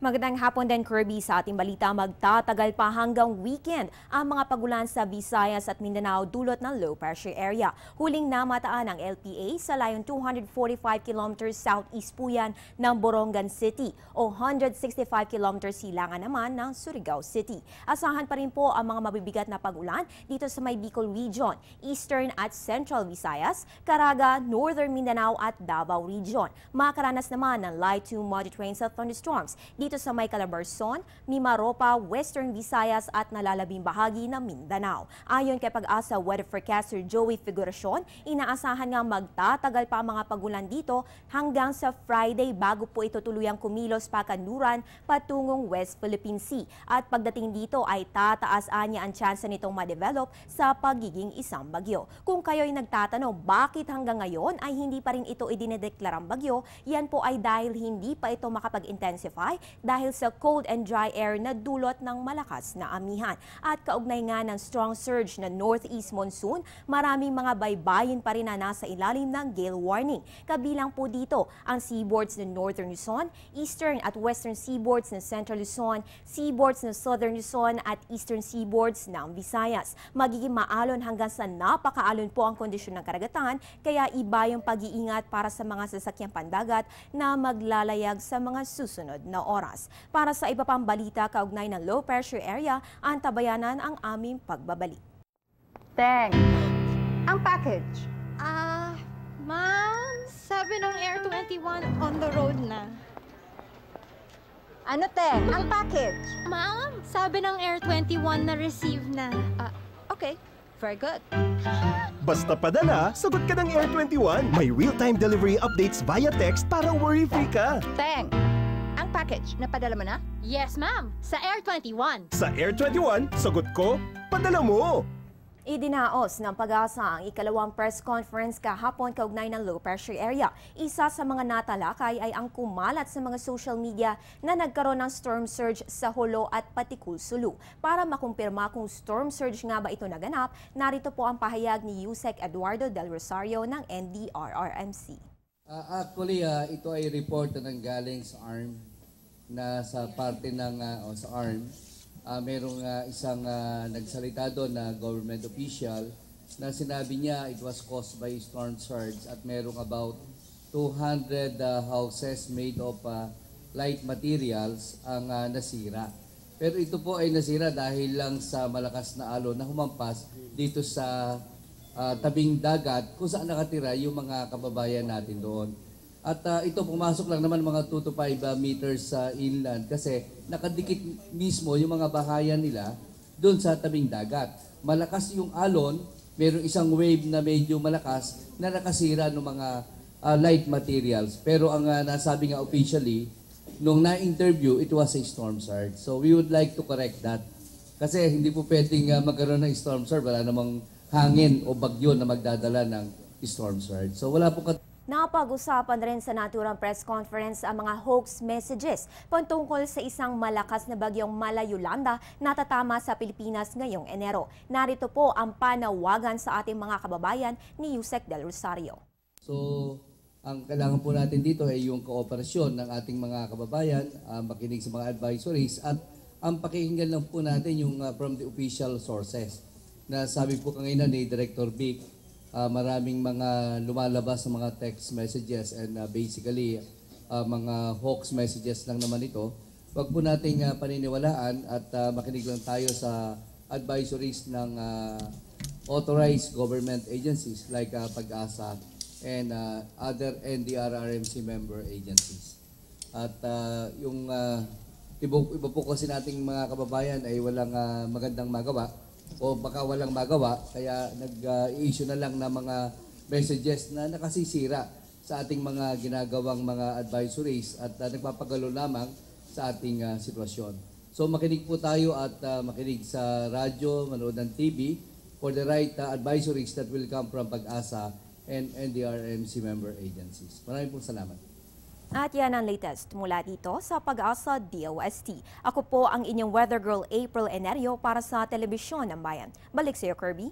Magandang hapon din, Kirby. Sa ating balita, magtatagal pa hanggang weekend ang mga pagulan sa Visayas at Mindanao dulot ng low pressure area. Huling namataan ng LPA sa layong 245 km southeast po yan ng Borongan City o 165 km silangan naman ng Surigao City. Asahan pa rin po ang mga mabibigat na pagulan dito sa may Bicol Region, Eastern at Central Visayas, Caraga, Northern Mindanao at Davao Region. Makaranas naman ng light to moderate rains at thunderstorms dito sa may Calabarzon, Mimaropa, Western Visayas at nalalabing bahagi ng Mindanao. Ayon kay Pag-asa weather forecaster Joey Figuracion, inaasahan nga magtatagal pa ang mga pagulan dito hanggang sa Friday bago po ito tuluyang kumilos pa kanluran patungong West Philippine Sea. At pagdating dito ay tataas anya ang tsansa nitong ma-develop sa pagiging isang bagyo. Kung kayo'y nagtatanong bakit hanggang ngayon ay hindi pa rin ito idinedeklarang bagyo, yan po ay dahil hindi pa ito makapag-intensify dahil sa cold and dry air na dulot ng malakas na amihan. At kaugnay nga ng strong surge na northeast monsoon, maraming mga baybayin pa rin na nasa ilalim ng gale warning. Kabilang po dito ang seaboards ng Northern Luzon, Eastern at Western seaboards ng Central Luzon, seaboards ng Southern Luzon at Eastern seaboards ng Visayas. Magiging maalon hanggang sa napakaalon po ang kondisyon ng karagatan, kaya iba yung pag-iingat para sa mga sasakyang pandagat na maglalayag sa mga susunod na oras. Para sa iba pang balita kaugnay ng low pressure area, antabayanan ang aming pagbabalik. Teng, ang package. Ma'am, sabi ng Air 21 on the road na. Ano, Teng? Ang package. Ma'am, sabi ng Air 21 na receive na. Okay, very good. Basta padala, sagot ka ng Air 21. May real-time delivery updates via text para worry-free ka. Teng, ang package, napadala mo na? Yes, ma'am, sa Air 21. Sa Air 21, sagot ko, padala mo. Idinaos ng Pag-asa ang ikalawang press conference kahapon kaugnay ng low pressure area. Isa sa mga natalakay ay ang kumalat sa mga social media na nagkaroon ng storm surge sa Jolo at Patikul-Sulu. Para makumpirma kung storm surge nga ba ito naganap, narito po ang pahayag ni Yusek Eduardo Del Rosario ng NDRRMC. Actually, ito ay report na nanggaling sa ARM na sa parte ng sa ARM. Merong isang nagsalita doon na government official na sinabi niya it was caused by storm surge at merong about 200 houses made of light materials ang nasira. Pero ito po ay nasira dahil lang sa malakas na alon na humampas dito sa tabing dagat kung saan nakatira yung mga kababayan natin doon. At ito pumasok lang naman mga 2 to 5 meters sa inland kasi nakadikit mismo yung mga bahayan nila doon sa tabing dagat. Malakas yung alon, mayroong isang wave na medyo malakas na nakasira ng mga light materials. Pero ang nasabi nga officially, nung na-interview, it was a storm surge. So we would like to correct that. Kasi hindi po pwedeng magkaroon ng storm surge, wala namang hangin o bagyo na magdadala ng storm surge. So wala po Napag-usapan rin sa naturang press conference ang mga hoax messages patungkol sa isang malakas na bagyong Mala-Yolanda na tatama sa Pilipinas ngayong Enero. Narito po ang panawagan sa ating mga kababayan ni Yusek Del Rosario. So, ang kailangan po natin dito ay yung kooperasyon ng ating mga kababayan, makinig sa mga advisories at ang pakinggan lang po natin yung from the official sources. Na sabi po kanina ni Director Vic, maraming mga lumalabas sa mga text messages and basically mga hoax messages lang naman ito. Huwag po nating paniniwalaan at makinig lang tayo sa advisories ng authorized government agencies like Pag-asa and other NDRRMC member agencies. At yung iba po kasi nating mga kababayan ay walang magandang magawa o baka walang magawa, kaya nag-issue na lang ng mga messages na nakasisira sa ating mga ginagawang mga advisories at nagpapagalo lamang sa ating sitwasyon. So makinig po tayo at makinig sa radyo, manood ng TV for the right advisories that will come from Pag-asa and NDRRMC member agencies. Maraming pong salamat. At yan ang latest mula dito sa Pag-asa DOST. Ako po ang inyong weather girl April Enerio para sa Telebisyon ng Bayan. Balik sa iyo, Kirby.